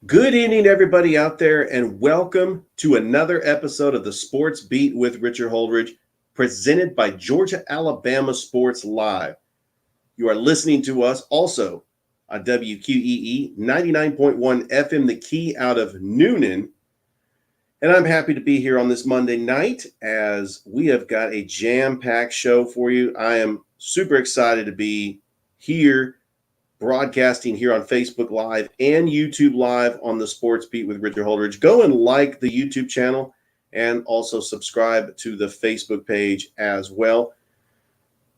Good evening, everybody out there, and welcome to another episode of the Sports Beat with Richard Holdridge, presented by Georgia Alabama Sports Live. You are listening to us also on WQEE 99.1 FM, The Key out of Noonan. And I'm happy to be here on this Monday night as we have got a jam-packed show for you. I am super excited to be here broadcasting here on Facebook Live and YouTube Live on the Sports Beat with Richard Holdridge. Go and like the YouTube channel and also subscribe to the Facebook page as well.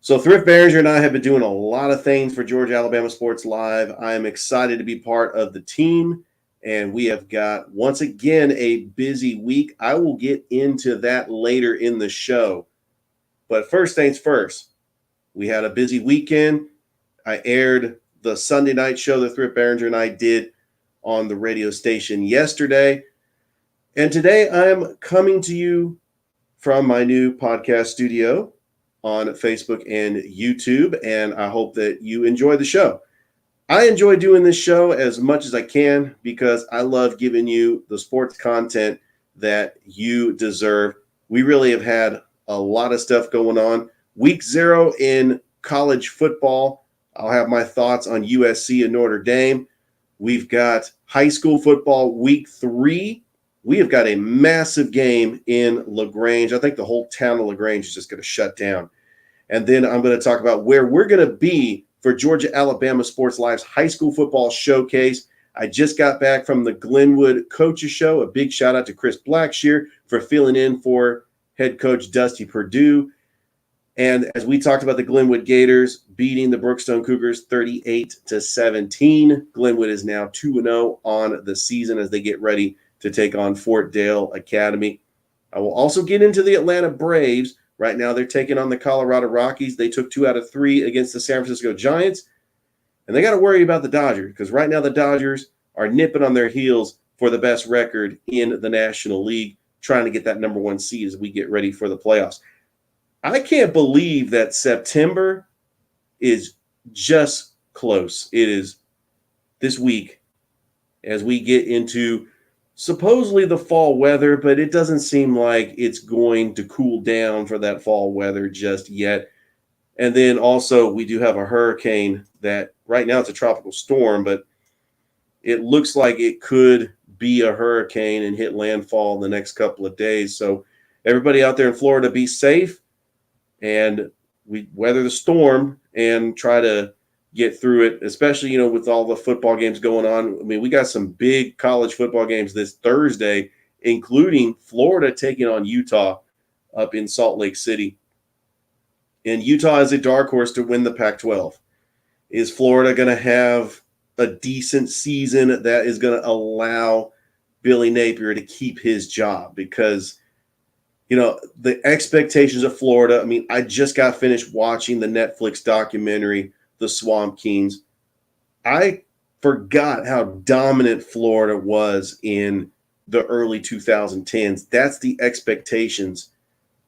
So Thrift Behringer and I have been doing a lot of things for Georgia Alabama Sports Live. I am excited to be part of the team, and we have got, once again, a busy week. I will get into that later in the show. But first things first, we had a busy weekend. I aired the Sunday night show that Thrift Behringer and I did on the radio station yesterday. And today I'm coming to you from my new podcast studio on Facebook and YouTube, and I hope that you enjoy the show. I enjoy doing this show as much as I can because I love giving you the sports content that you deserve. We really have had a lot of stuff going on. Week 0 in college football. I'll have my thoughts on USC and Notre Dame. We've got high school football week 3. We have got a massive game in LaGrange. I think the whole town of LaGrange is just going to shut down. And then I'm going to talk about where we're going to be for Georgia Alabama Sports Live's high school football showcase. I just got back from the Glenwood Coaches Show. A big shout out to Chris Blackshear for filling in for head coach Dusty Perdue. And as we talked about the Glenwood Gators beating the Brookstone Cougars 38-17, Glenwood is now 2-0 on the season as they get ready to take on Fort Dale Academy. I will also get into the Atlanta Braves. Right now they're taking on the Colorado Rockies. They took 2 out of 3 against the San Francisco Giants. And they got to worry about the Dodgers because right now the Dodgers are nipping on their heels for the best record in the National League, trying to get that number 1 seed as we get ready for the playoffs. I can't believe that September is just close. It is this week as we get into supposedly the fall weather, but it doesn't seem like it's going to cool down for that fall weather just yet. And then also we do have a hurricane that right now it's a tropical storm, but it looks like it could be a hurricane and hit landfall in the next couple of days. So everybody out there in Florida, be safe. And we weather the storm and try to get through it, especially, with all the football games going on. I mean, we got some big college football games this Thursday, including Florida taking on Utah up in Salt Lake City. And Utah is a dark horse to win the Pac-12. Is Florida going to have a decent season that is going to allow Billy Napier to keep his job? Because the expectations of Florida, I mean, I just got finished watching the Netflix documentary, The Swamp Kings. I forgot how dominant Florida was in the early 2010s. That's the expectations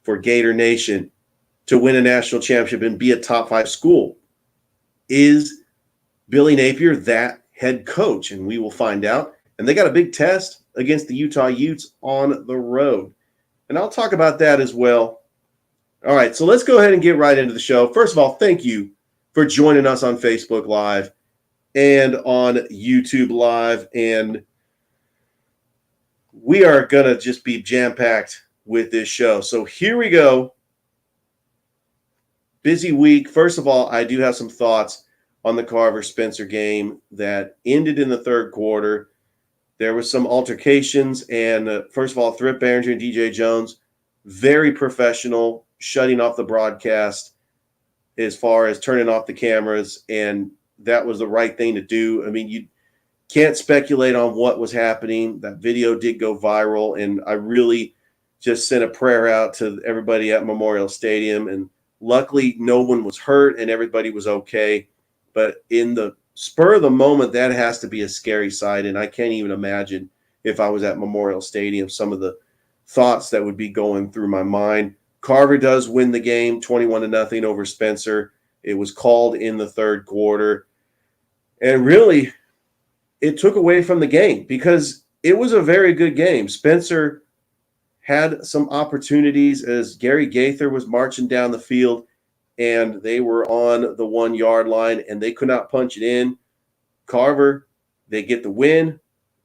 for Gator Nation to win a national championship and be a top 5 school. Is Billy Napier that head coach? And we will find out. And they got a big test against the Utah Utes on the road. And I'll talk about that as well. All right, so let's go ahead and get right into the show. First of all, thank you for joining us on Facebook Live and on YouTube Live. And we are going to just be jam-packed with this show. So here we go. Busy week. First of all, I do have some thoughts on the Carver-Spencer game that ended in the third quarter. There was some altercations, and first of all, Thrift Behringer and DJ Jones, very professional, shutting off the broadcast as far as turning off the cameras, and that was the right thing to do. I mean, you can't speculate on what was happening. That video did go viral, and I really just sent a prayer out to everybody at Memorial Stadium, and luckily no one was hurt and everybody was okay. But in the spur of the moment, that has to be a scary sight, and I can't even imagine if I was at Memorial Stadium, some of the thoughts that would be going through my mind. Carver does win the game 21-0 over Spencer. It was called in the third quarter. And really, it took away from the game because it was a very good game. Spencer had some opportunities as Gary Gaither was marching down the field and they were on the 1 yard line and they could not punch it in. Carver, they get the win.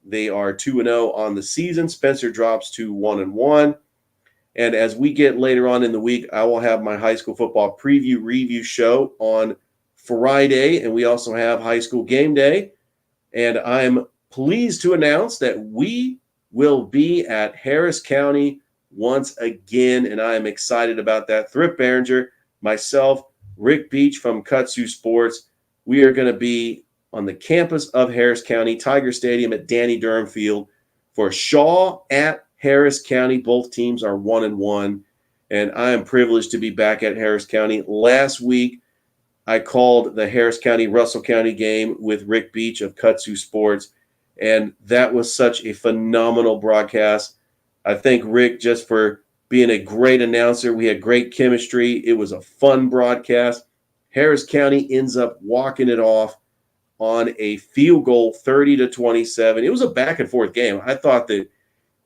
They are 2-0 on the season. Spencer drops to 1-1. And as we get later on in the week, I will have my high school football preview review show on Friday. And we also have high school game day. And I'm pleased to announce that we will be at Harris County once again. And I am excited about that. Thrift Behringer, myself, Rick Beach from Kutsu Sports, we are going to be on the campus of Harris County, Tiger Stadium at Danny Durham Field for Shaw at Harris County. Both teams are 1-1, and I am privileged to be back at Harris County. Last week, I called the Harris County-Russell County game with Rick Beach of Kutsu Sports, and that was such a phenomenal broadcast. I thank Rick just for being a great announcer. We had great chemistry. It was a fun broadcast. Harris County ends up walking it off on a field goal, 30-27. It was a back-and-forth game. I thought that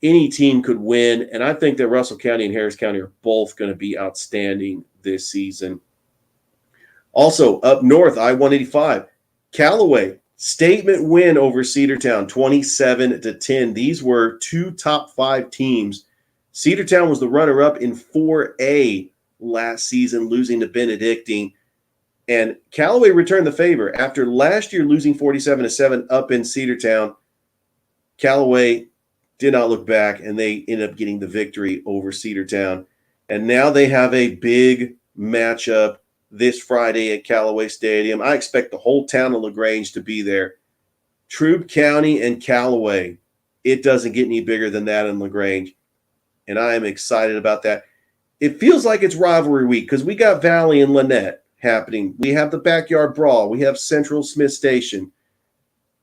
any team could win, and I think that Russell County and Harris County are both going to be outstanding this season. Also, up north, I-185, Callaway, statement win over Cedartown, 27-10. These were two top 5 teams. Cedartown was the runner-up in 4A last season, losing to Benedictine. And Callaway returned the favor. After last year losing 47-7 up in Cedartown, Callaway did not look back, and they ended up getting the victory over Cedartown. And now they have a big matchup this Friday at Callaway Stadium. I expect the whole town of LaGrange to be there. Troup County and Callaway. It doesn't get any bigger than that in LaGrange. And I am excited about that. It feels like it's rivalry week because we got Valley and Lynette happening. We have the Backyard Brawl. We have Central Smith Station.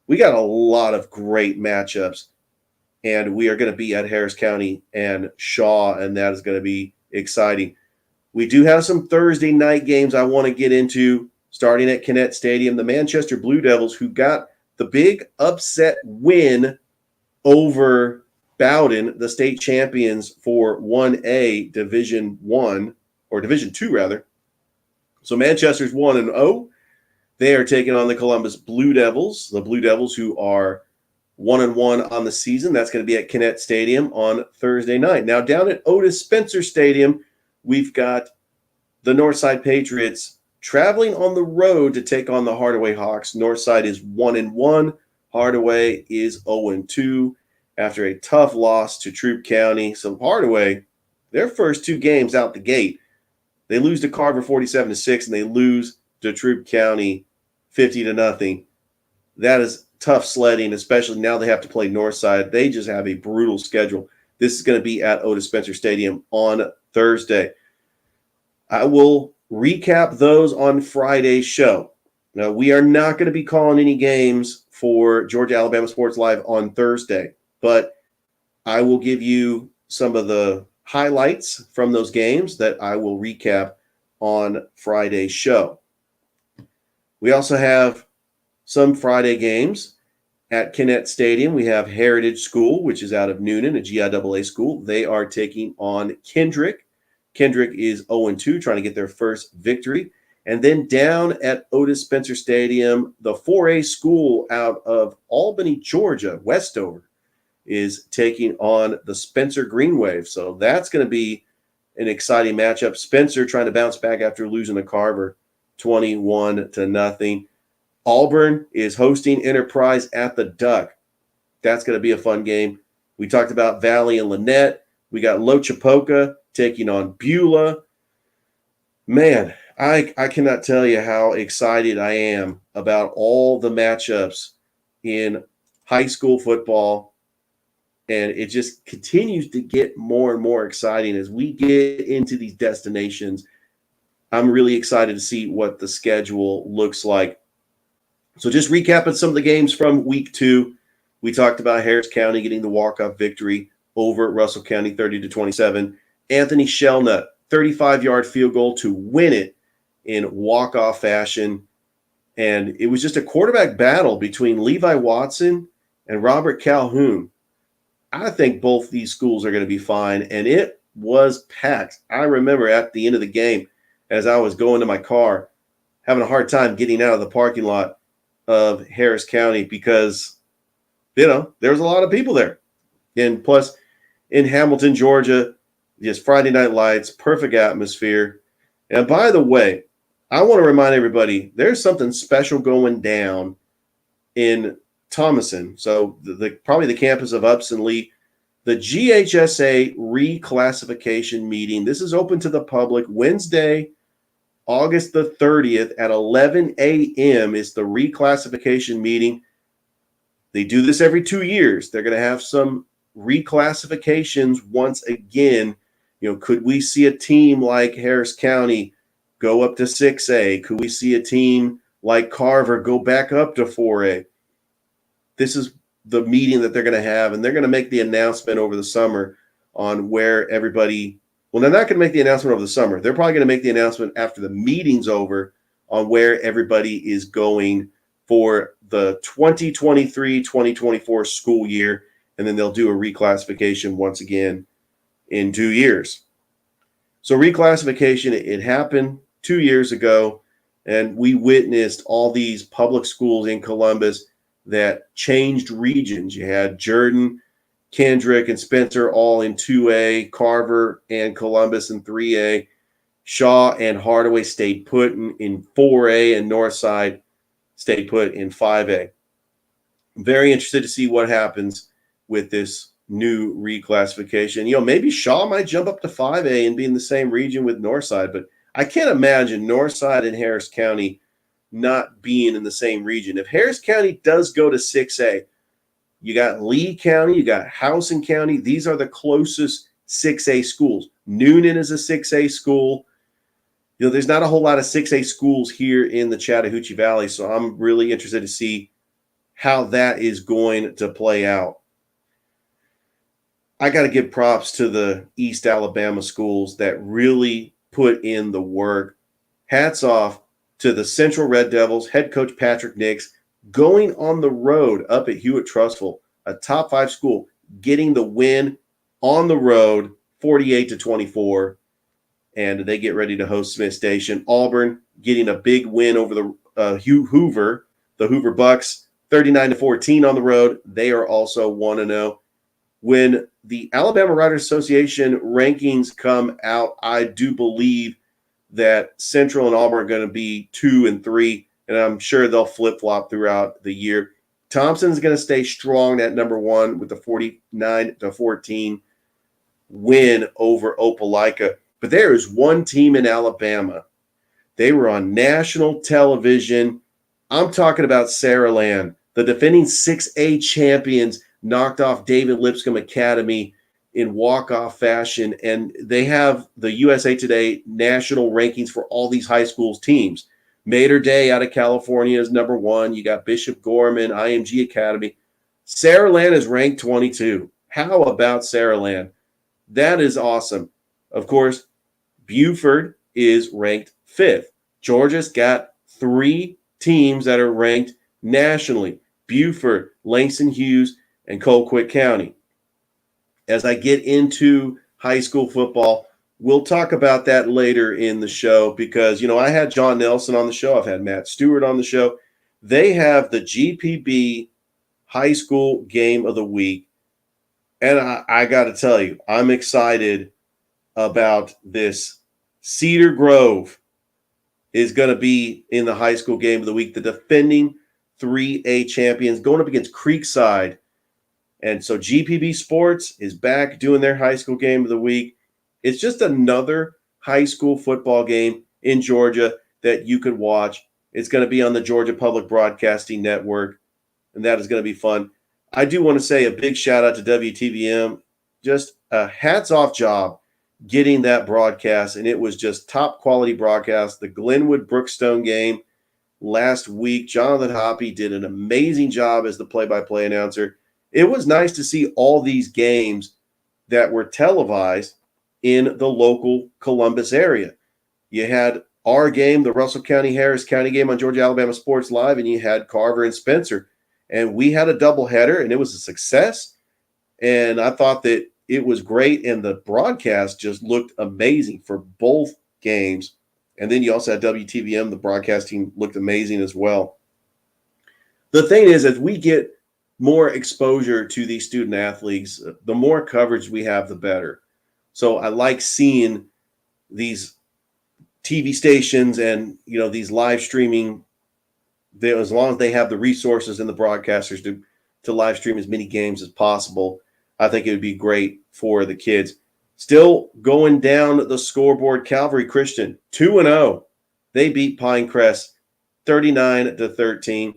We got a lot of great matchups. And we are going to be at Harris County and Shaw, and that is going to be exciting. We do have some Thursday night games I want to get into, starting at Kinnett Stadium. The Manchester Blue Devils, who got the big upset win over Bowden, the state champions for 1A Division 1, or Division 2 rather. So Manchester's 1-0. They are taking on the Columbus Blue Devils, the Blue Devils who are 1-1 on the season. That's going to be at Kinnett Stadium on Thursday night. Now down at Otis Spencer Stadium, we've got the Northside Patriots traveling on the road to take on the Hardaway Hawks. Northside is 1-1. Hardaway is 0-2 after a tough loss to Troup County. So Hardaway, their first 2 games out the gate, they lose to Carver 47-6, and they lose to Troup County 50-0. That is tough sledding, especially now they have to play Northside. They just have a brutal schedule. This is going to be at Otis Spencer Stadium on Thursday. I will recap those on Friday's show. Now, we are not going to be calling any games for Georgia Alabama Sports Live on Thursday, but I will give you some of the highlights from those games that I will recap on Friday's show. We also have some Friday games at Kinnett Stadium. We have Heritage School, which is out of Noonan, a GIAA school. They are taking on Kendrick. Kendrick is 0-2, trying to get their first victory. And then down at Otis Spencer Stadium, the 4A school out of Albany, Georgia, Westover, is taking on the Spencer Green Wave. So that's going to be an exciting matchup. Spencer trying to bounce back after losing to Carver 21-0. Auburn is hosting Enterprise at the Duck. That's going to be a fun game. We talked about Valley and Lynette. We got Lochapoka taking on Beulah. Man, I cannot tell you how excited I am about all the matchups in high school football. And it just continues to get more and more exciting as we get into these destinations. I'm really excited to see what the schedule looks like. So just recapping some of the games from week 2, we talked about Harris County getting the walk-off victory over Russell County 30-27. Anthony Shellnut, 35-yard field goal to win it in walk-off fashion. And it was just a quarterback battle between Levi Watson and Robert Calhoun. I think both these schools are going to be fine, and it was packed. I remember at the end of the game, as I was going to my car, having a hard time getting out of the parking lot of Harris County because, there was a lot of people there. And plus, in Hamilton, Georgia, just Friday Night Lights, perfect atmosphere. And by the way, I want to remind everybody there's something special going down in Thomason. So probably the campus of Upson Lee, the GHSA reclassification meeting. This is open to the public Wednesday, August the 30th at 11 a.m. is the reclassification meeting. They do this every 2 years. They're going to have some reclassifications once again. Could we see a team like Harris County go up to 6A? Could we see a team like Carver go back up to 4A? This is the meeting that they're going to have, and they're going to make the announcement over the summer on where everybody – well, they're not going to make the announcement over the summer. They're probably going to make the announcement after the meeting's over on where everybody is going for the 2023-2024 school year, and then they'll do a reclassification once again in 2 years. So reclassification, it happened 2 years ago, and we witnessed all these public schools in Columbus that changed regions. You had Jordan, Kendrick, and Spencer all in 2A, Carver and Columbus in 3A, Shaw and Hardaway stayed put in 4A, and Northside stayed put in 5A. I'm very interested to see what happens with this new reclassification. Maybe Shaw might jump up to 5A and be in the same region with Northside, but I can't imagine Northside and Harris County not being in the same region. If Harris County does go to 6A, you got Lee County, you got Howson County. These are the closest 6A schools. Noonan is a 6A school. There's not a whole lot of 6A schools here in the Chattahoochee Valley, so I'm really interested to see how that is going to play out. I got to give props to the East Alabama schools that really put in the work. Hats off to the Central Red Devils, head coach Patrick Nix, going on the road up at Hewitt-Trussville, a top 5 school, getting the win on the road, 48-24, and they get ready to host Smith Station. Auburn getting a big win over the Hoover Bucks, 39-14 on the road. They are also 1-0. When the Alabama Writers Association rankings come out, I do believe that Central and Auburn are going to be 2 and 3, and I'm sure they'll flip-flop throughout the year. Thompson's going to stay strong at number 1 with the 49-14 win over Opelika. But there is one team in Alabama. They were on national television. I'm talking about Saraland. The defending 6A champions knocked off David Lipscomb Academy in walk-off fashion, and they have the USA Today national rankings for all these high schools teams. Mater Day out of California is number 1. You got Bishop Gorman, IMG Academy. Saraland is ranked 22. How about Saraland? That is awesome. Of course, Buford is ranked 5th. Georgia's got 3 teams that are ranked nationally: Buford, Langston Hughes, and Colquitt County. As I get into high school football, we'll talk about that later in the show because, I had John Nelson on the show. I've had Matt Stewart on the show. They have the GPB High School Game of the Week. And I got to tell you, I'm excited about this. Cedar Grove is going to be in the High School Game of the Week, the defending 3A champions going up against Creekside. And so GPB Sports is back doing their high school game of the week. It's just another high school football game in Georgia that you could watch. It's going to be on the Georgia Public Broadcasting Network, and that is going to be fun. I do want to say a big shout out to WTVM. Just a hats off job getting that broadcast, and it was just top quality broadcast. The Glenwood Brookstone game last week, Jonathan Hoppy did an amazing job as the play-by-play announcer. It was nice to see all these games that were televised in the local Columbus area. You had our game, the Russell County Harris County game on Georgia Alabama Sports Live, and you had Carver and Spencer. And we had a doubleheader, and it was a success. And I thought that it was great, and the broadcast just looked amazing for both games. And then you also had WTVM, the broadcasting looked amazing as well. The thing is, as we get more exposure to these student athletes, the more coverage we have, the better. So I like seeing these TV stations and these live streaming. As long as they have the resources and the broadcasters to live stream as many games as possible, I think it would be great for the kids. Still going down the scoreboard, Calvary Christian 2-0. They beat Pinecrest 39-13.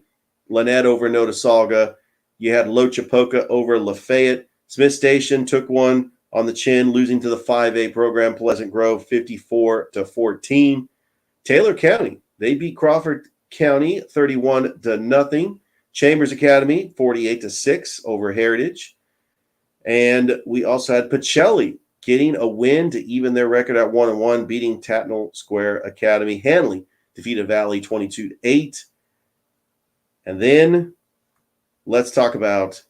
Lynette over Notasulga. You had Lochapoka over Lafayette. Smith Station took one on the chin, losing to the 5A program, Pleasant Grove 54-14. Taylor County, they beat Crawford County 31-0. Chambers Academy 48-6 over Heritage. And we also had Pacelli getting a win to even their record at 1-1, beating Tatnall Square Academy. Hanley defeated Valley 22-8. And then let's talk about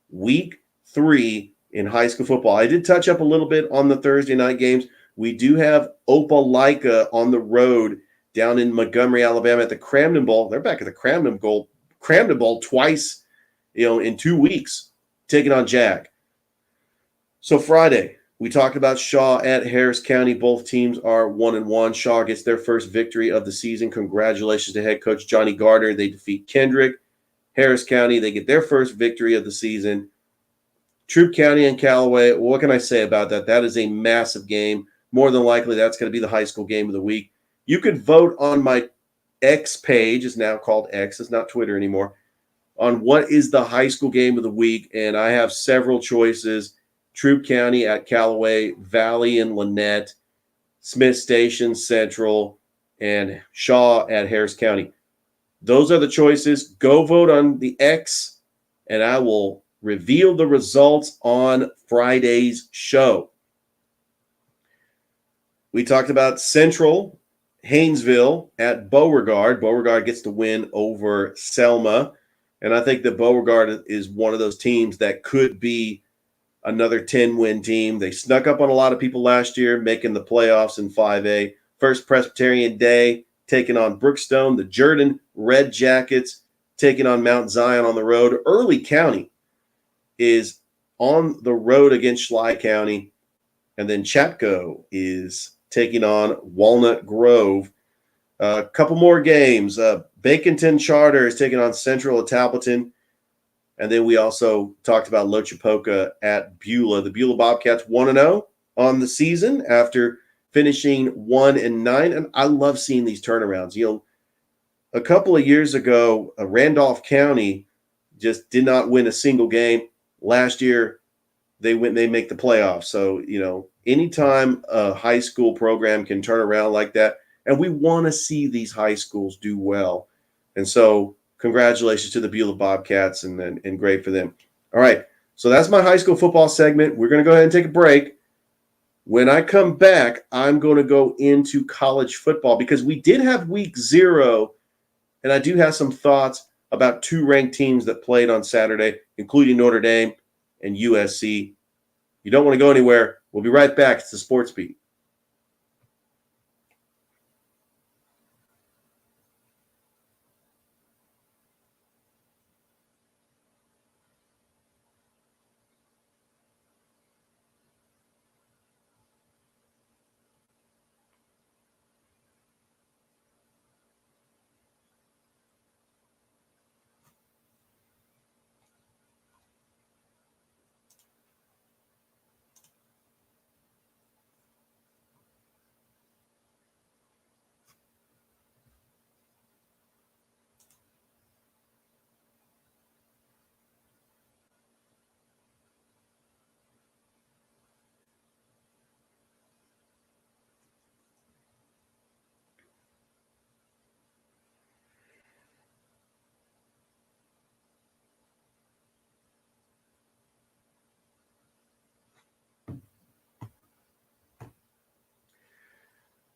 week 3 in high school football. I did touch up a little bit on the Thursday night games. We do have Opelika on the road down in Montgomery, Alabama at the Cramden Bowl. They're back at the Cramden Bowl twice, in 2 weeks, taking on Jack. So Friday, we talked about Shaw at Harris County. Both teams are 1-1. Shaw gets their first victory of the season. Congratulations to head coach Johnny Gardner. They defeat Kendrick. Harris County, they get their first victory of the season. Troup County and Callaway, what can I say about that? That is a massive game. More than likely, that's going to be the high school game of the week. You could vote on my X page, it's now called X, it's not Twitter anymore, on what is the high school game of the week, and I have several choices. Troup County at Callaway, Valley and Lynette, Smith Station Central, and Shaw at Harris County. Those are the choices. Go vote on the X, and I will reveal the results on Friday's show. We talked about Central, Haynesville at Beauregard. Beauregard gets the win over Selma, and I think that Beauregard is one of those teams that could be another 10-win team. They snuck up on a lot of people last year, making the playoffs in 5A. First Presbyterian Day, taking on Brookstone. The Jordan Red Jackets taking on Mount Zion on the road. Early County is on the road against Schley County. And then Chapco is taking on Walnut Grove. A couple more games. Baconton Charter is taking on Central at Tableton. And then we also talked about Lochapoka at Beulah. The Beulah Bobcats 1-0 on the season after finishing 1-9. And I love seeing these turnarounds. A couple of years ago, Randolph County just did not win a single game. Last year, they make the playoffs. So, anytime a high school program can turn around like that, and we want to see these high schools do well. And so congratulations to the Beulah Bobcats and great for them. All right, so that's my high school football segment. We're going to go ahead and take a break. When I come back, I'm going to go into college football because we did have week 0, and I do have some thoughts about 2 ranked teams that played on Saturday, including Notre Dame and USC. You don't want to go anywhere. We'll be right back. It's the Sports Beat.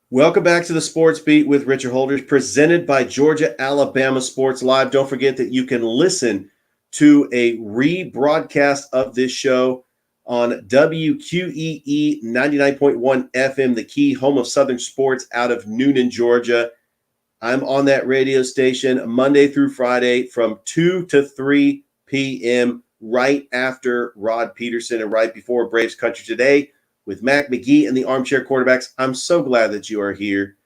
Welcome back to the Sports Beat with Richard Holdridge, presented by Georgia Alabama Sports Live. Don't forget that you can listen to a rebroadcast of this show on WQEE 99.1 FM, the key home of Southern sports out of Noonan, Georgia. I'm on that radio station Monday through Friday from 2 to 3 p.m. right after Rod Peterson and right before Braves Country Today with Mac McGee and the Armchair Quarterbacks. I'm so glad that you are here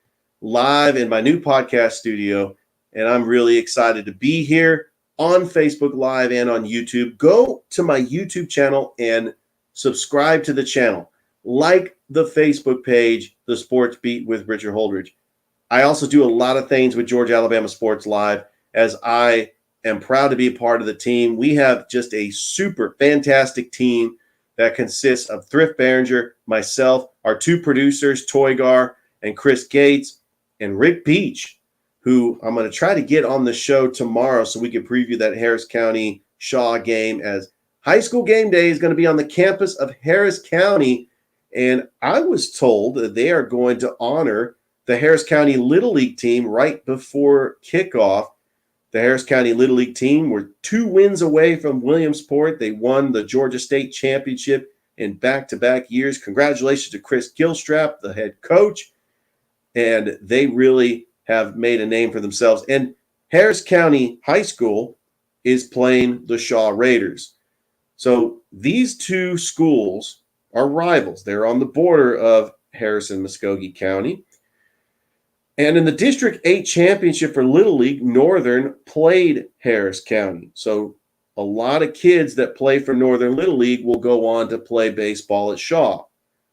live in my new podcast studio, and I'm really excited to be here on Facebook Live and on YouTube. Go to my YouTube channel and subscribe to the channel. Like the Facebook page, The Sports Beat with Richard Holdridge. I also do a lot of things with Georgia Alabama Sports Live, as I am proud to be a part of the team. We have just a super fantastic team that consists of Thrift Behringer, myself, our two producers, Toygar and Chris Gates, and Rick Beach, who I'm going to try to get on the show tomorrow so we can preview that Harris County Shaw game, as high school game day is going to be on the campus of Harris County. And I was told that they are going to honor the Harris County Little League team right before kickoff. The Harris County Little League team were 2 wins away from Williamsport. They won the Georgia State Championship in back-to-back years. Congratulations to Chris Gilstrap, the head coach. And they really have made a name for themselves. And Harris County High School is playing the Shaw Raiders. So these two schools are rivals. They're on the border of Harris and Muskogee County. And in the District 8 championship for Little League, Northern played Harris County. So a lot of kids that play for Northern Little League will go on to play baseball at Shaw.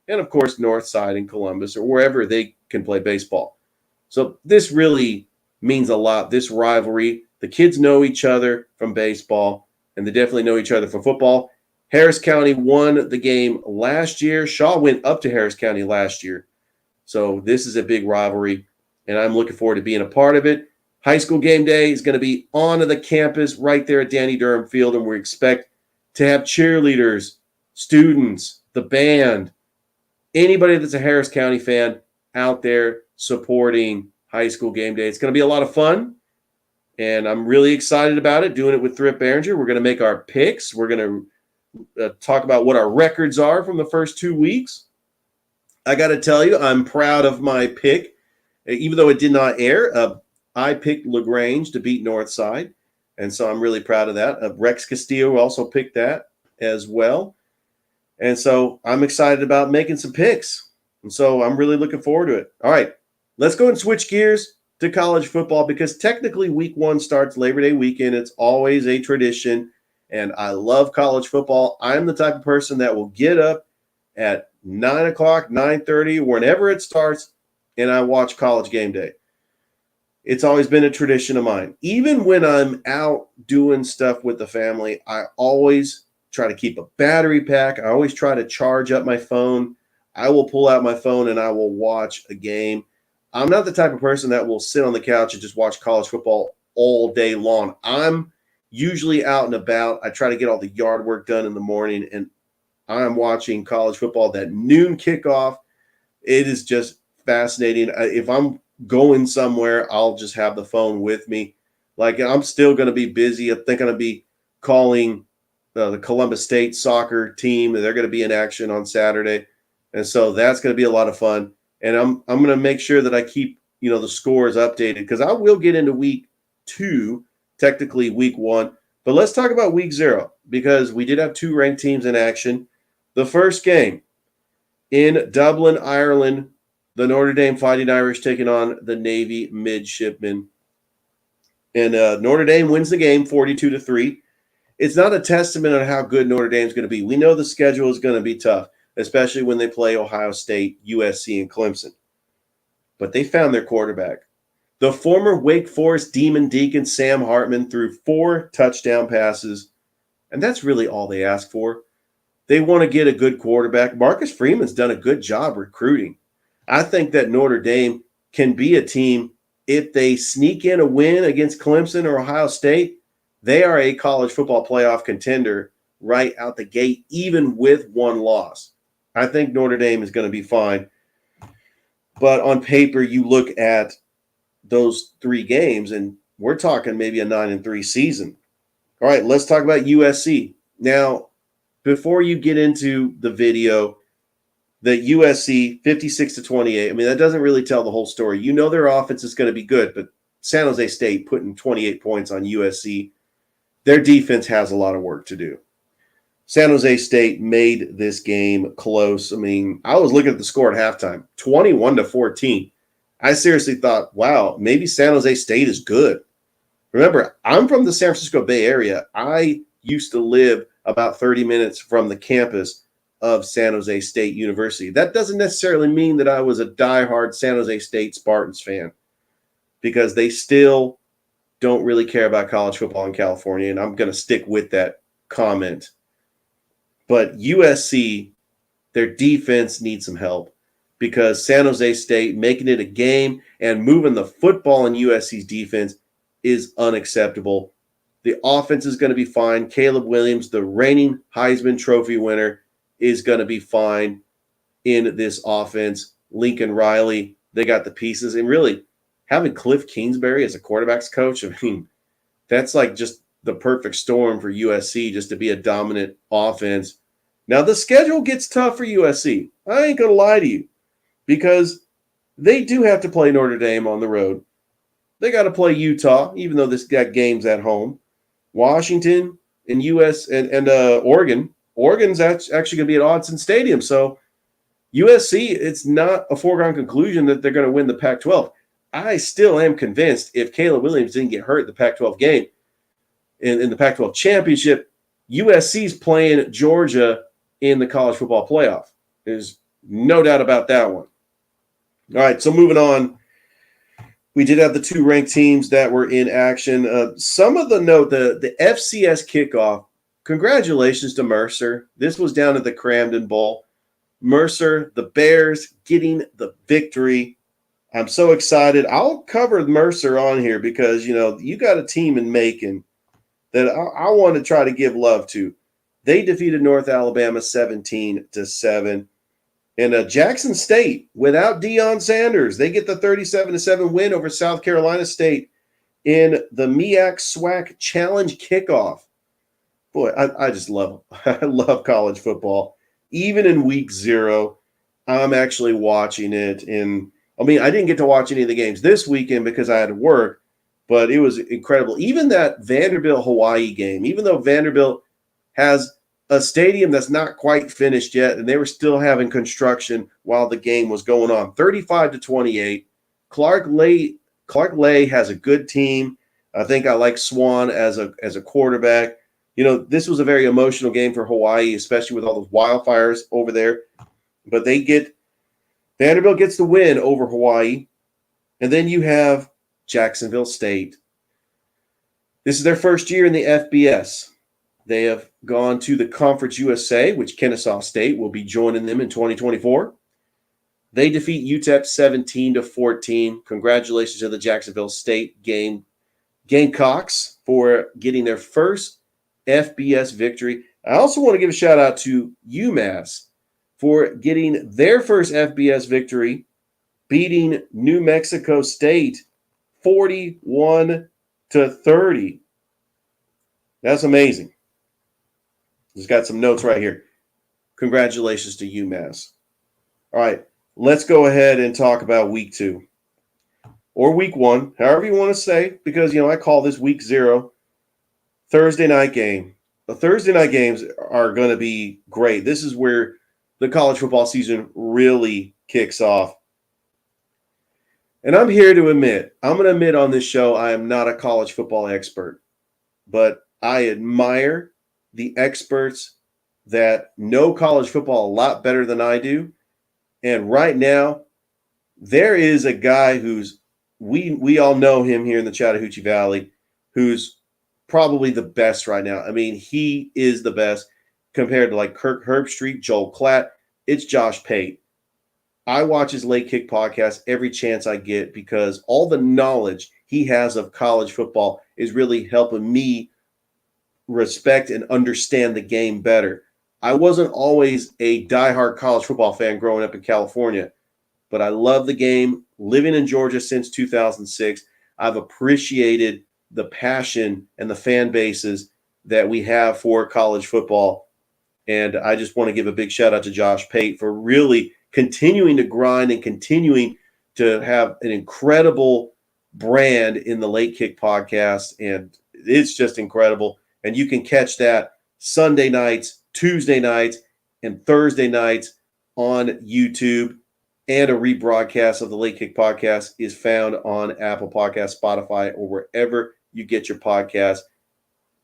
And, of course, Northside and Columbus, or wherever they can play baseball. So this really means a lot, this rivalry. The kids know each other from baseball, and they definitely know each other from football. Harris County won the game last year. Shaw went up to Harris County last year. So this is a big rivalry, and I'm looking forward to being a part of it. High school game day is going to be on the campus right there at Danny Durham Field, and we expect to have cheerleaders, students, the band, anybody that's a Harris County fan out there supporting high school game day. It's going to be a lot of fun, and I'm really excited about it, doing it with Thrift Behringer. We're going to make our picks. We're going to talk about what our records are from the first 2 weeks. I got to tell you, I'm proud of my pick. Even though it did not air, I picked LaGrange to beat Northside, and so I'm really proud of that. Rex Castillo also picked that as well. And so I'm excited about making some picks. And so I'm really looking forward to it. All right, let's go and switch gears to college football, because technically week 1 starts Labor Day weekend. It's always a tradition, and I love college football. I'm the type of person that will get up at 9 o'clock, 9:30, whenever it starts, and I watch College Game Day. It's always been a tradition of mine. Even when I'm out doing stuff with the family, I always try to keep a battery pack. I always try to charge up my phone. I will pull out my phone and I will watch a game. I'm not the type of person that will sit on the couch and just watch college football all day long. I'm usually out and about. I try to get all the yard work done in the morning, and I'm watching college football, that noon kickoff. It is just fascinating. If I'm going somewhere, I'll just have the phone with me. Like, I'm still going to be busy. I think I'm going to be calling the Columbus State soccer team. They're going to be in action on Saturday. And so that's going to be a lot of fun. And I'm going to make sure that I keep, the scores updated, because I will get into week 2, technically week 1. But let's talk about week 0, because we did have 2 ranked teams in action. The first game in Dublin, Ireland, the Notre Dame Fighting Irish taking on the Navy Midshipmen. And Notre Dame wins the game 42-3. It's not a testament on how good Notre Dame's going to be. We know the schedule is going to be tough, especially when they play Ohio State, USC, and Clemson. But they found their quarterback. The former Wake Forest Demon Deacon Sam Hartman threw 4 touchdown passes, and that's really all they ask for. They want to get a good quarterback. Marcus Freeman's done a good job recruiting. I think that Notre Dame can be a team, if they sneak in a win against Clemson or Ohio State, they are a college football playoff contender right out the gate, even with 1 loss. I think Notre Dame is going to be fine. But on paper, you look at those 3 games, and we're talking maybe a 9-3 season. All right, let's talk about USC. Now, before you get into the video, the USC 56-28, I mean, that doesn't really tell the whole story. You know their offense is going to be good, but San Jose State putting 28 points on USC, their defense has a lot of work to do. San Jose State made this game close. I mean, I was looking at the score at halftime, 21-14. I seriously thought, wow, maybe San Jose State is good. Remember, I'm from the San Francisco Bay Area. I used to live about 30 minutes from the campus of San Jose State University. That doesn't necessarily mean that I was a diehard San Jose State Spartans fan, because they still don't really care about college football in California, and I'm going to stick with that comment. But USC, their defense needs some help, because San Jose State making it a game and moving the football in USC's defense is unacceptable. The offense is going to be fine. Caleb Williams, the reigning Heisman Trophy winner, is going to be fine in this offense. Lincoln Riley, they got the pieces. And really, having Cliff Kingsbury as a quarterback's coach, I mean, that's like just the perfect storm for USC, just to be a dominant offense. Now, the schedule gets tough for USC. I ain't going to lie to you, because they do have to play Notre Dame on the road. They got to play Utah, even though this got games at home. Washington and Oregon. Oregon's actually going to be at Autzen Stadium. So USC, it's not a foregone conclusion that they're going to win the Pac-12. I still am convinced if Caleb Williams didn't get hurt in the Pac-12 game, in the Pac-12 championship, USC's playing Georgia in the college football playoff. There's no doubt about that one. All right, so moving on. We did have the 2 ranked teams that were in action. Some of the note, the FCS kickoff, congratulations to Mercer. This was down at the Cramden Bowl. Mercer, the Bears, getting the victory. I'm so excited. I'll cover Mercer on here because, you got a team in Macon that I want to try to give love to. They defeated North Alabama 17-7. And Jackson State, without Deion Sanders, they get the 37-7 win over South Carolina State in the MEAC SWAC Challenge kickoff. Boy, I just love I love college football. Even in week 0, I'm actually watching it. And I didn't get to watch any of the games this weekend because I had to work, but it was incredible. Even that Vanderbilt-Hawaii game, even though Vanderbilt has a stadium that's not quite finished yet, and they were still having construction while the game was going on. 35-28. Clark Lay has a good team. I think I like Swan as a quarterback. This was a very emotional game for Hawaii, especially with all those wildfires over there. But Vanderbilt gets the win over Hawaii. And then you have Jacksonville State. This is their first year in the FBS. They have gone to the Conference USA, which Kennesaw State will be joining them in 2024. They defeat UTEP 17-14. Congratulations to the Jacksonville State Gamecocks for getting their first FBS victory. I also want to give a shout out to UMass for getting their first FBS victory, beating New Mexico State 41-30. That's amazing. Just got some notes right here. Congratulations to UMass. All right, let's go ahead and talk about week 2 or week 1, however you want to say, because, I call this week 0. Thursday night game. The Thursday night games are going to be great. This is where the college football season really kicks off. And I'm here to admit, I'm going to admit on this show, I am not a college football expert, but I admire the experts that know college football a lot better than I do. And right now, there is a guy who's, we all know him here in the Chattahoochee Valley, who's probably the best right now. He is the best compared to like Kirk Herbstreit, Joel Klatt. It's Josh Pate. I watch his Late Kick podcast every chance I get because all the knowledge he has of college football is really helping me respect and understand the game better. I wasn't always a diehard college football fan growing up in California, but I love the game. Living in Georgia since 2006, I've appreciated the passion and the fan bases that we have for college football. And I just want to give a big shout out to Josh Pate for really continuing to grind and continuing to have an incredible brand in the Late Kick podcast. And it's just incredible. And you can catch that Sunday nights, Tuesday nights, and Thursday nights on YouTube. And a rebroadcast of the Late Kick podcast is found on Apple Podcasts, Spotify, or wherever you get your podcast.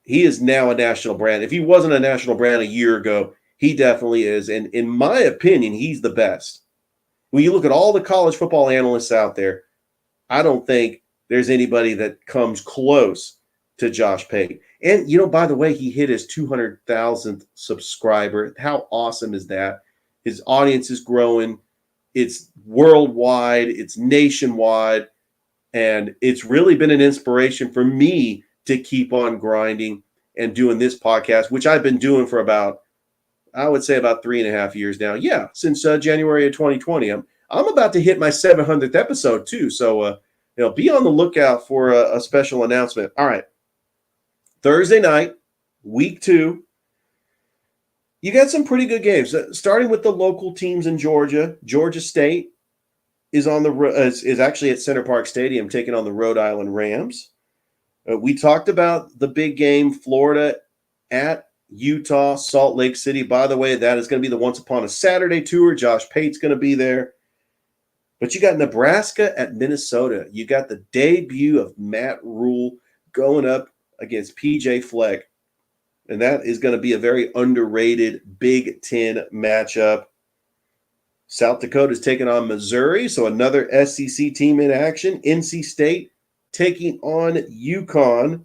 He is now a national brand. If he wasn't a national brand a year ago, he definitely is. And in my opinion, he's the best. When you look at all the college football analysts out there, I don't think there's anybody that comes close to Josh Pate. And, by the way, he hit his 200,000th subscriber. How awesome is that? His audience is growing. It's worldwide. It's nationwide. And it's really been an inspiration for me to keep on grinding and doing this podcast, which I've been doing for about 3.5 years now. Yeah, since January of 2020. I'm about to hit my 700th episode too. So, be on the lookout for a special announcement. All right. Thursday night, week 2. You got some pretty good games. Starting with the local teams in Georgia. Georgia State is is actually at Center Parc Stadium taking on the Rhode Island Rams. We talked about the big game, Florida at Utah, Salt Lake City. By the way, that is going to be the Once Upon a Saturday tour. Josh Pate's going to be there. But you got Nebraska at Minnesota. You got the debut of Matt Rule going up against PJ Fleck. And that is going to be a very underrated Big Ten matchup. South Dakota is taking on Missouri, so another SEC team in action. NC State taking on UConn.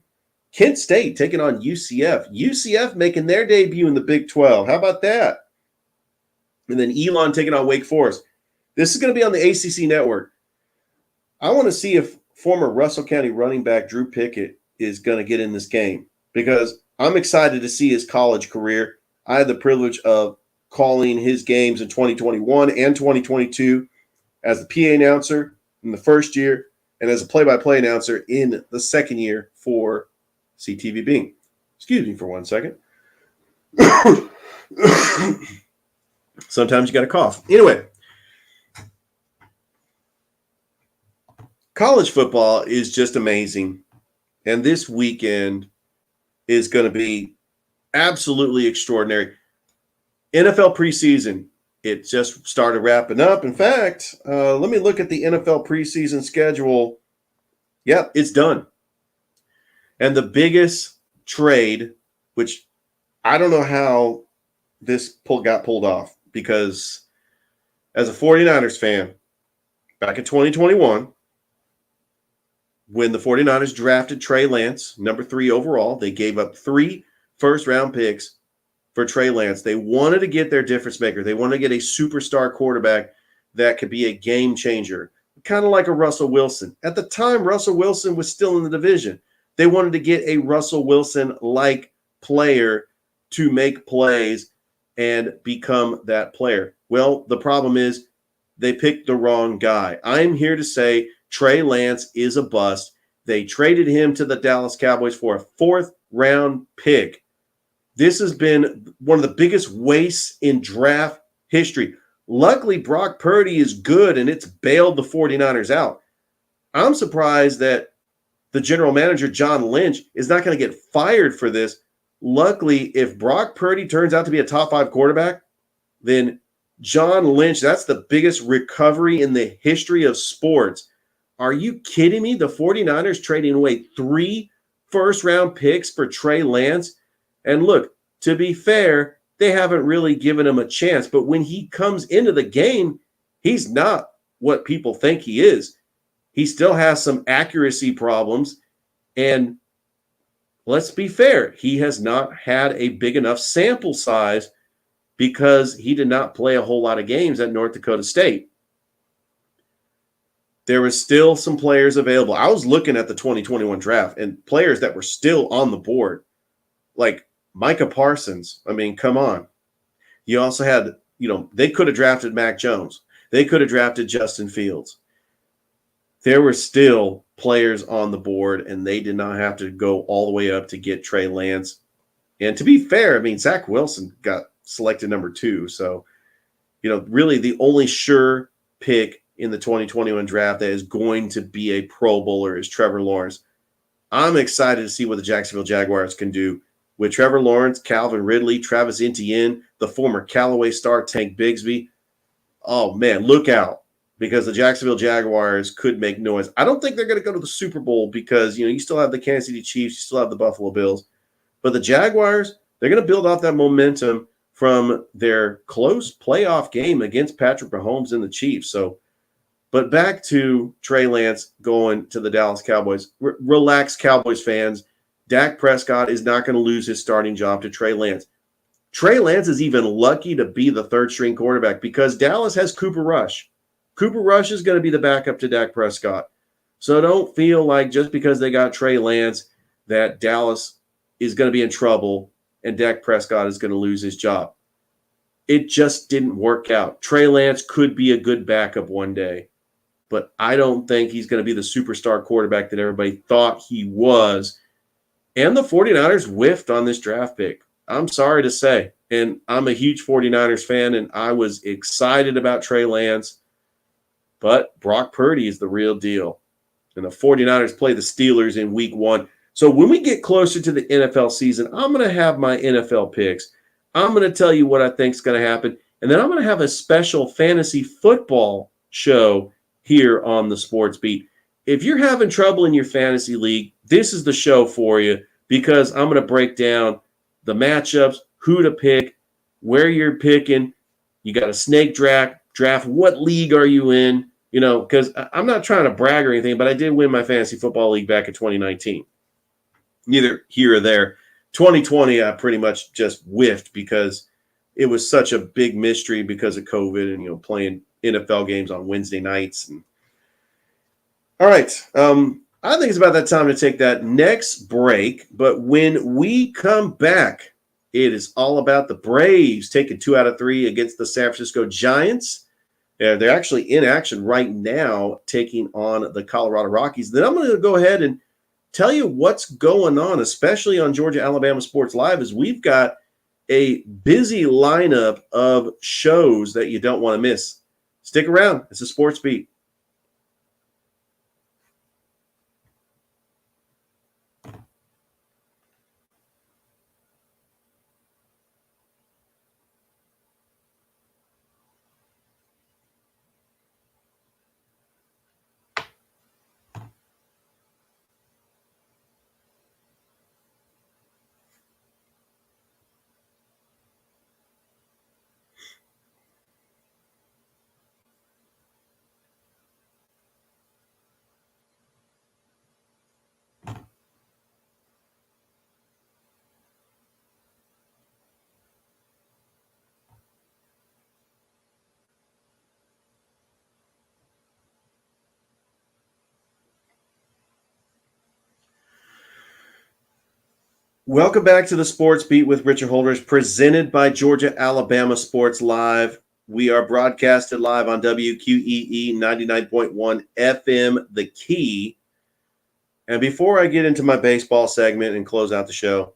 Kent State taking on UCF. UCF making their debut in the Big 12. How about that? And then Elon taking on Wake Forest. This is going to be on the ACC network. I want to see if former Russell County running back Drew Pickett is going to get in this game because I'm excited to see his college career. I had the privilege of calling his games in 2021 and 2022 as the PA announcer in the first year and as a play-by-play announcer in the second year for CTV Bing. Excuse me for 1 second. Sometimes you got to cough. Anyway, college football is just amazing. And this weekend is going to be absolutely extraordinary. NFL preseason, it just started wrapping up. In fact, let me look at the NFL preseason schedule. Yep, it's done. And the biggest trade, which I don't know how this got pulled off, because as a 49ers fan, back in 2021, when the 49ers drafted Trey Lance, number 3 overall, they gave up 3 first-round picks for Trey Lance. They wanted to get their difference maker. They wanted to get a superstar quarterback that could be a game changer, kind of like a Russell Wilson. At the time, Russell Wilson was still in the division. They wanted to get a Russell Wilson-like player to make plays and become that player. Well, the problem is they picked the wrong guy. I'm here to say Trey Lance is a bust. They traded him to the Dallas Cowboys for a 4th-round pick. This has been one of the biggest wastes in draft history. Luckily, Brock Purdy is good, and it's bailed the 49ers out. I'm surprised that the general manager, John Lynch, is not going to get fired for this. Luckily, if Brock Purdy turns out to be a top 5 quarterback, then John Lynch, that's the biggest recovery in the history of sports. Are you kidding me? The 49ers trading away 3 first-round picks for Trey Lance. And look, to be fair, they haven't really given him a chance. But when he comes into the game, he's not what people think he is. He still has some accuracy problems. And let's be fair, he has not had a big enough sample size because he did not play a whole lot of games at North Dakota State. There was still some players available. I was looking at the 2021 draft and players that were still on the board, like Micah Parsons. I mean, come on. You also had, they could have drafted Mac Jones. They could have drafted Justin Fields. There were still players on the board, and they did not have to go all the way up to get Trey Lance. And to be fair, I mean, Zach Wilson got selected number 2. So, really the only sure pick in the 2021 draft that is going to be a Pro Bowler is Trevor Lawrence. I'm excited to see what the Jacksonville Jaguars can do with Trevor Lawrence, Calvin Ridley, Travis Etienne, the former Callaway star Tank Bigsby. Oh, man, look out, because the Jacksonville Jaguars could make noise. I don't think they're going to go to the Super Bowl because, you still have the Kansas City Chiefs, you still have the Buffalo Bills. But the Jaguars, they're going to build off that momentum from their close playoff game against Patrick Mahomes and the Chiefs. But back to Trey Lance going to the Dallas Cowboys. Relax, Cowboys fans. Dak Prescott is not going to lose his starting job to Trey Lance. Trey Lance is even lucky to be the third-string quarterback because Dallas has Cooper Rush. Cooper Rush is going to be the backup to Dak Prescott. So don't feel like just because they got Trey Lance that Dallas is going to be in trouble and Dak Prescott is going to lose his job. It just didn't work out. Trey Lance could be a good backup one day, but I don't think he's going to be the superstar quarterback that everybody thought he was. And the 49ers whiffed on this draft pick. I'm sorry to say. And I'm a huge 49ers fan, and I was excited about Trey Lance. But Brock Purdy is the real deal. And the 49ers play the Steelers in week 1. So when we get closer to the NFL season, I'm going to have my NFL picks. I'm going to tell you what I think is going to happen. And then I'm going to have a special fantasy football show here on the Sports Beat. If you're having trouble in your fantasy league, this is the show for you because I'm going to break down the matchups, who to pick, where you're picking. You got a snake draft. What league are you in? Because I'm not trying to brag or anything, but I did win my fantasy football league back in 2019. Neither here or there. 2020, I pretty much just whiffed because it was such a big mystery because of COVID and, playing NFL games on Wednesday nights. All right. I think it's about that time to take that next break. But when we come back, it is all about the Braves taking 2 out of 3 against the San Francisco Giants. They're actually in action right now, taking on the Colorado Rockies. Then I'm going to go ahead and tell you what's going on, especially on Georgia Alabama Sports Live, is we've got a busy lineup of shows that you don't want to miss. Stick around. It's a Sports Beat. Welcome back to the Sports Beat with Richard Holdridge, presented by Georgia Alabama Sports Live. We are broadcasted live on WQEE 99.1 FM, The Key. And before I get into my baseball segment and close out the show,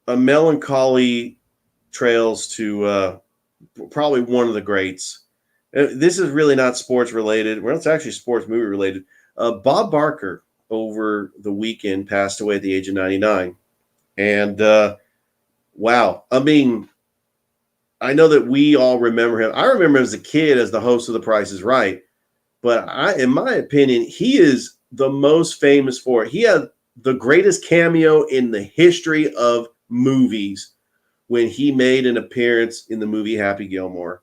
a melancholy trails to probably one of the greats. This is really not sports related. Well, it's actually sports movie related. Bob Barker over the weekend passed away at the age of 99. And wow, I mean, I know that we all remember him. I remember him as a kid as the host of The Price is Right. But in my opinion, he is the most famous for it. He had the greatest cameo in the history of movies when he made an appearance in the movie Happy Gilmore.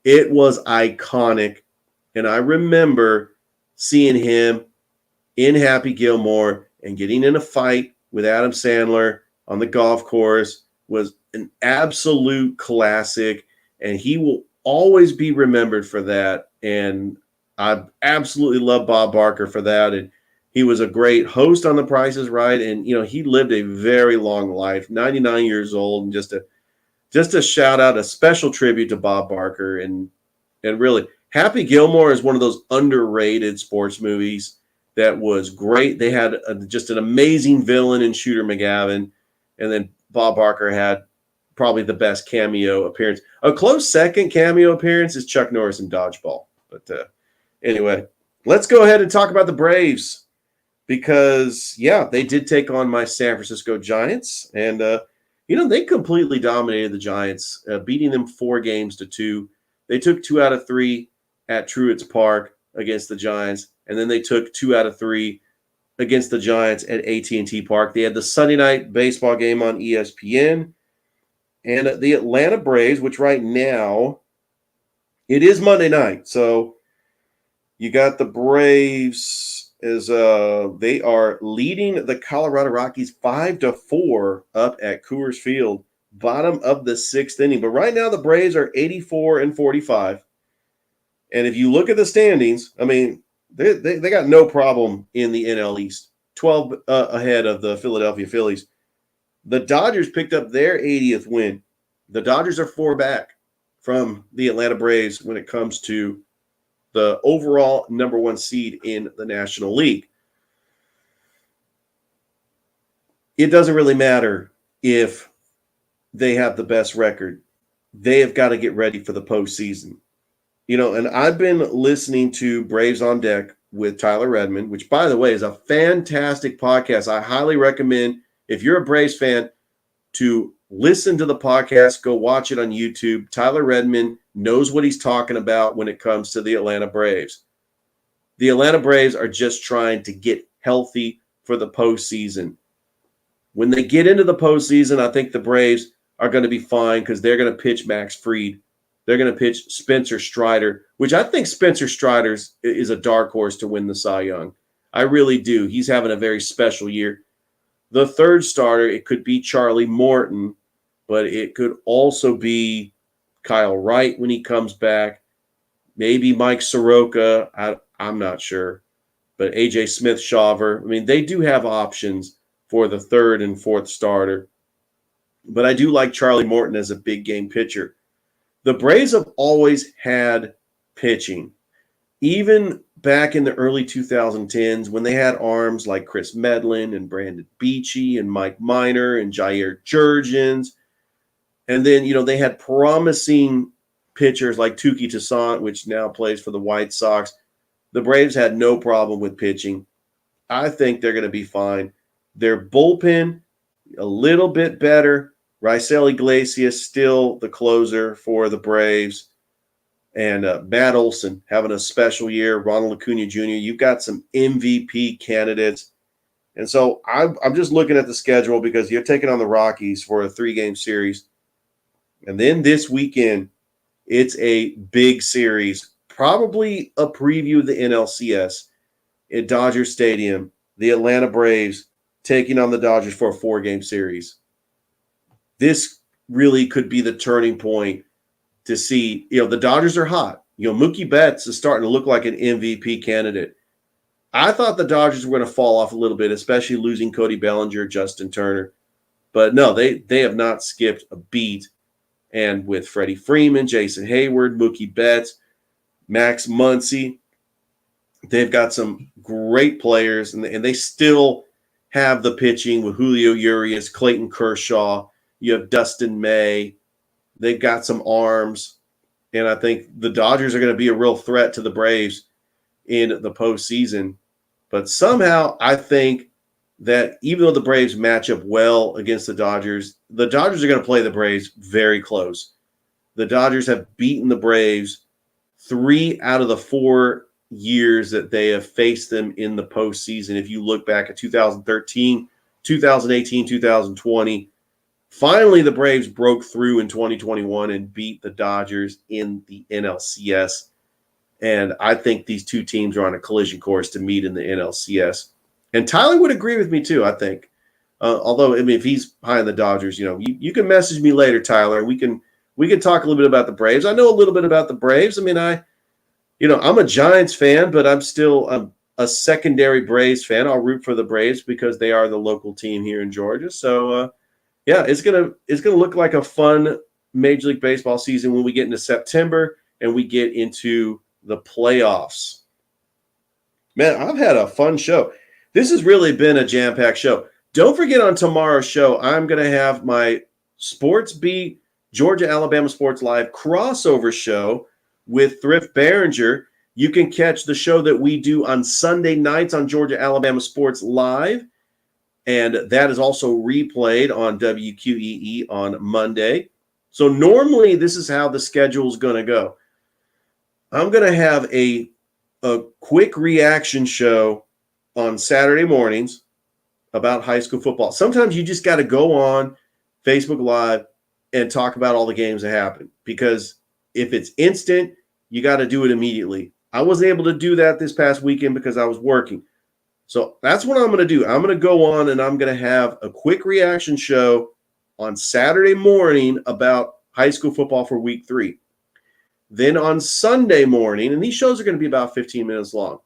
It was iconic. And I remember seeing him in Happy Gilmore and getting in a fight with Adam Sandler on the golf course. Was an absolute classic, and he will always be remembered for that. And I absolutely love Bob Barker for that. And he was a great host on The Price is Right. And, he lived a very long life, 99 years old. And just a shout out, a special tribute to Bob Barker. And And really, Happy Gilmore is one of those underrated sports movies that was great. They had just an amazing villain in Shooter McGavin, and then Bob Barker had probably the best cameo appearance. A close second cameo appearance is Chuck Norris in Dodgeball. But anyway, let's go ahead and talk about the Braves because, yeah, they did take on my San Francisco Giants, and they completely dominated the Giants, beating them 4-2. They took 2 out of 3 at Truett's Park against the Giants, and then they took 2 out of 3 against the Giants at AT&T Park. They had the Sunday night baseball game on ESPN, and the Atlanta Braves, which right now it is Monday night, so you got the Braves as they are leading the Colorado Rockies 5-4 up at Coors Field, bottom of the 6th inning. But right now the Braves are 84-45. And if you look at the standings, I mean, they got no problem in the NL East, 12 ahead of the Philadelphia Phillies. The Dodgers picked up their 80th win. The Dodgers are 4 back from the Atlanta Braves when it comes to the overall number 1 seed in the National League. It doesn't really matter if they have the best record. They have got to get ready for the postseason. And I've been listening to Braves on Deck with Tyler Redmond, which, by the way, is a fantastic podcast. I highly recommend, if you're a Braves fan, to listen to the podcast. Go watch it on YouTube. Tyler Redmond knows what he's talking about when it comes to the Atlanta Braves. The Atlanta Braves are just trying to get healthy for the postseason. When they get into the postseason, I think the Braves are going to be fine because they're going to pitch Max Fried. They're going to pitch Spencer Strider, which I think Spencer Strider is a dark horse to win the Cy Young. I really do. He's having a very special year. The third starter, it could be Charlie Morton, but it could also be Kyle Wright when he comes back. Maybe Mike Soroka. I'm not sure. But A.J. Smith-Shawver. I mean, they do have options for the third and fourth starter. But I do like Charlie Morton as a big game pitcher. The Braves have always had pitching. Even back in the early 2010s when they had arms like Chris Medlin and Brandon Beachy and Mike Minor and Jair Jurgens. And then, they had promising pitchers like Touki Toussaint, which now plays for the White Sox. The Braves had no problem with pitching. I think they're going to be fine. Their bullpen, a little bit better. Raisel Iglesias still the closer for the Braves. And Matt Olson having a special year. Ronald Acuna Jr. You've got some MVP candidates. And so I'm just looking at the schedule because you're taking on the Rockies for a 3-game series. And then this weekend, it's a big series, probably a preview of the NLCS at Dodger Stadium. The Atlanta Braves taking on the Dodgers for a 4-game series. This really could be the turning point to see, the Dodgers are hot. Mookie Betts is starting to look like an MVP candidate. I thought the Dodgers were going to fall off a little bit, especially losing Cody Bellinger, Justin Turner. But no, they have not skipped a beat. And with Freddie Freeman, Jason Hayward, Mookie Betts, Max Muncy, they've got some great players, and they still have the pitching with Julio Urias, Clayton Kershaw. You have Dustin May. They've got some arms, and I think the Dodgers are going to be a real threat to the Braves in the postseason. But somehow I think that even though the Braves match up well against the Dodgers are going to play the Braves very close. The Dodgers have beaten the Braves 3 out of the 4 years that they have faced them in the postseason. If you look back at 2013, 2018, 2020, finally the Braves broke through in 2021 and beat the Dodgers in the NLCS. And I think these two teams are on a collision course to meet in the NLCS. And Tyler would agree with me too, I think. Although, if he's high on the Dodgers, you can message me later, Tyler. We can talk a little bit about the Braves. I know a little bit about the Braves. I'm a Giants fan, but I'm still a secondary Braves fan. I'll root for the Braves because they are the local team here in Georgia. So, it's gonna look like a fun Major League Baseball season when we get into September and we get into the playoffs. Man, I've had a fun show. This has really been a jam-packed show. Don't forget, on tomorrow's show, I'm going to have my Sports Beat Georgia Alabama Sports Live crossover show with Thrift Behringer. You can catch the show that we do on Sunday nights on Georgia Alabama Sports Live, and that is also replayed on WQEE on Monday. So normally this is how the schedule is going to go. I'm going to have a quick reaction show on Saturday mornings about high school football. Sometimes you just got to go on Facebook Live and talk about all the games that happen, because if it's instant, you got to do it immediately. I wasn't able to do that this past weekend because I was working. So that's what I'm going to do. I'm going to go on and I'm going to have a quick reaction show on Saturday morning about high school football for week 3. Then on Sunday morning, and these shows are going to be about 15 minutes long.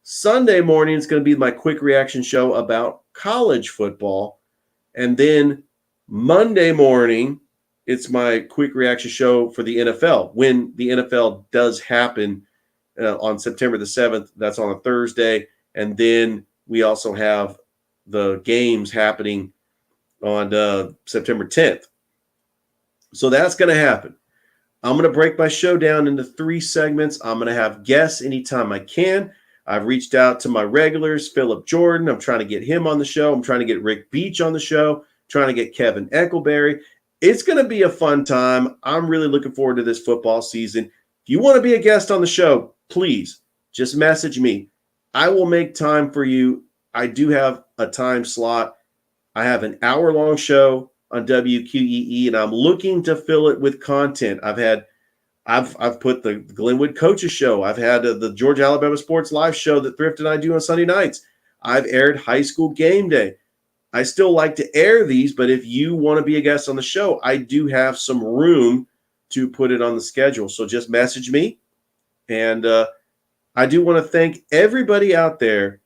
Sunday morning is going to be my quick reaction show about college football. And then Monday morning, it's my quick reaction show for the NFL. When the NFL does happen on September the 7th, that's on a Thursday. And then we also have the games happening on September 10th. So that's going to happen. I'm going to break my show down into 3 segments. I'm going to have guests anytime I can. I've reached out to my regulars, Philip Jordan. I'm trying to get him on the show. I'm trying to get Rick Beach on the show, trying to get Kevin Eckleberry. It's going to be a fun time. I'm really looking forward to this football season. If you want to be a guest on the show, please just message me. I will make time for you. I do have a time slot. I have an hour-long show on WQEE, and I'm looking to fill it with content. I've put the Glenwood Coaches Show. I've had the Georgia Alabama Sports Live show that Thrift and I do on Sunday nights. I've aired High School Game Day. I still like to air these, but if you want to be a guest on the show, I do have some room to put it on the schedule. So just message me. And I do want to thank everybody out there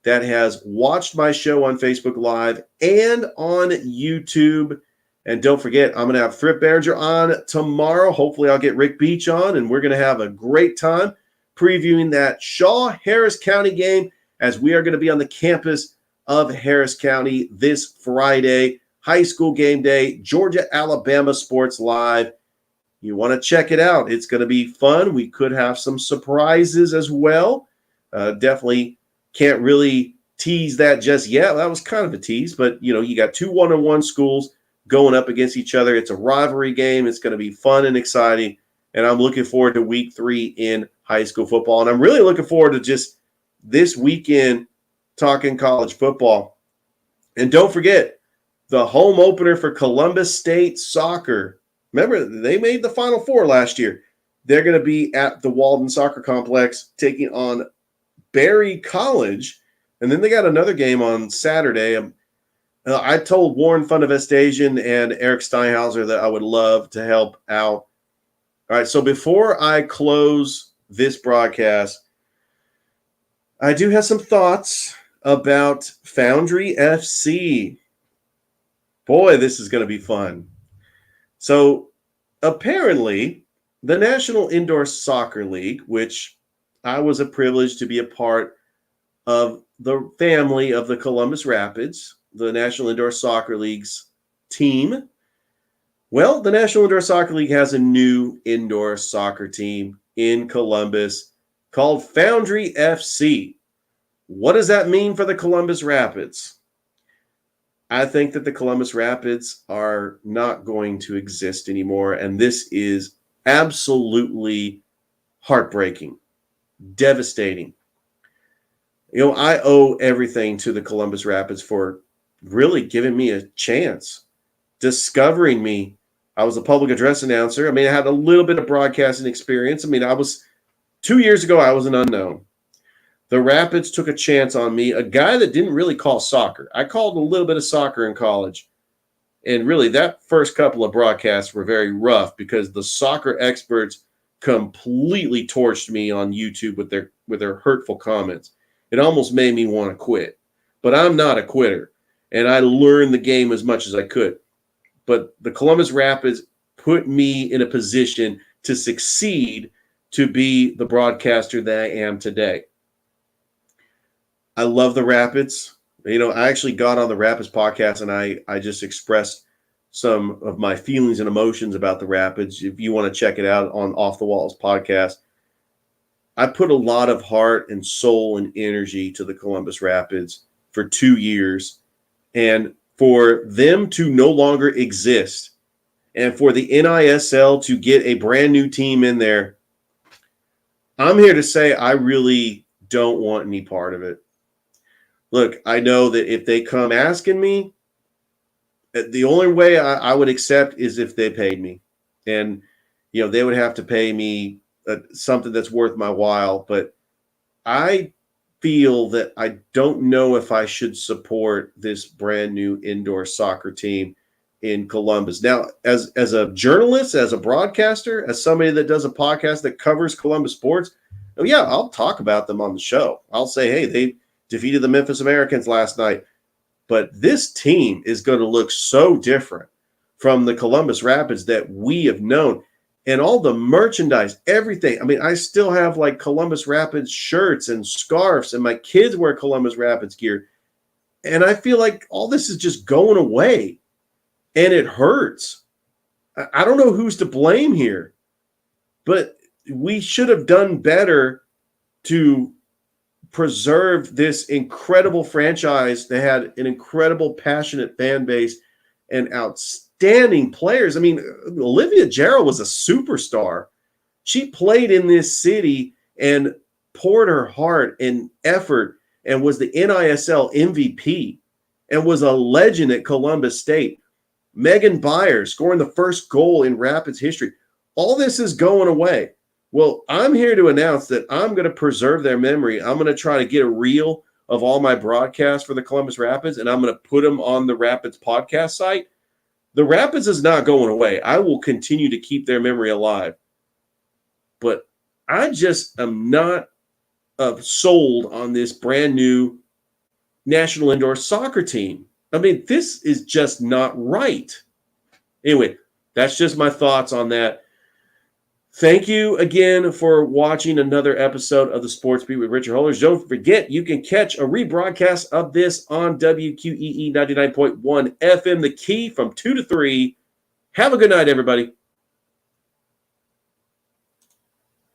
that has watched my show on Facebook Live and on YouTube. And don't forget, I'm going to have Thrift Behringer on tomorrow. Hopefully I'll get Rick Beach on, and we're going to have a great time previewing that Shaw-Harris County game, as we are going to be on the campus of Harris County this Friday. High School Game Day, Georgia Alabama Sports Live. You want to check it out. It's going to be fun. We could have some surprises as well. Definitely can't really tease that just yet. That was kind of a tease, but you got 2 1-on-1 schools going up against each other. It's a rivalry game. It's going to be fun and exciting, and I'm looking forward to week 3 in high school football. And I'm really looking forward to just this weekend talking college football. And don't forget, the home opener for Columbus State soccer. Remember, they made the Final Four last year. They're going to be at the Walden Soccer Complex taking on Berry College. And then they got another game on Saturday. I told Warren Fundavestasian and Eric Steinhauser that I would love to help out. All right, so before I close this broadcast, I do have some thoughts about Foundry FC. Boy, this is going to be fun. So apparently, the National Indoor Soccer League, which I was a privilege to be a part of the family of the Columbus Rapids, the National Indoor Soccer League's team. Well, the National Indoor Soccer League has a new indoor soccer team in Columbus called Foundry FC. What does that mean for the Columbus Rapids? I think that the Columbus Rapids are not going to exist anymore, and this is absolutely heartbreaking, devastating. I owe everything to the Columbus Rapids for really giving me a chance, discovering me. I was a public address announcer. I had a little bit of broadcasting experience. 2 years ago, I was an unknown. The Rapids took a chance on me, a guy that didn't really call soccer. I called a little bit of soccer in college. And really, that first couple of broadcasts were very rough because the soccer experts completely torched me on YouTube with their hurtful comments. It almost made me want to quit. But I'm not a quitter, and I learned the game as much as I could. But the Columbus Rapids put me in a position to succeed to be the broadcaster that I am today. I love the Rapids. I actually got on the Rapids podcast and I just expressed some of my feelings and emotions about the Rapids. If you want to check it out on Off the Walls podcast, I put a lot of heart and soul and energy to the Columbus Rapids for 2 years. And for them to no longer exist and for the NISL to get a brand new team in there, I'm here to say I really don't want any part of it. Look, I know that if they come asking me, the only way I would accept is if they paid me. And, they would have to pay me something that's worth my while. But I feel that I don't know if I should support this brand new indoor soccer team in Columbus. Now, as a journalist, as a broadcaster, as somebody that does a podcast that covers Columbus sports, oh yeah, I'll talk about them on the show. I'll say, hey, they defeated the Memphis Americans last night. But this team is going to look so different from the Columbus Rapids that we have known. And all the merchandise, everything. I mean, I still have like Columbus Rapids shirts and scarves, and my kids wear Columbus Rapids gear. And I feel like all this is just going away. And it hurts. I don't know who's to blame here, but we should have done better to preserve this incredible franchise that had an incredible, passionate fan base and outstanding players. I mean, Olivia Gerald was a superstar. She played in this city and poured her heart and effort and was the NISL MVP and was a legend at Columbus State. Megan Byers scoring the first goal in Rapids history. All this is going away. Well, I'm here to announce that I'm going to preserve their memory. I'm going to try to get a reel of all my broadcasts for the Columbus Rapids, and I'm going to put them on the Rapids podcast site. The Rapids is not going away. I will continue to keep their memory alive. But I just am not sold on this brand new National Indoor Soccer team. I mean, this is just not right. Anyway, that's just my thoughts on that. Thank you again for watching another episode of the Sports Beat with Richard Holdridge. Don't forget, you can catch a rebroadcast of this on WQEE 99.1 FM, The Key, from 2 to 3. Have a good night, everybody.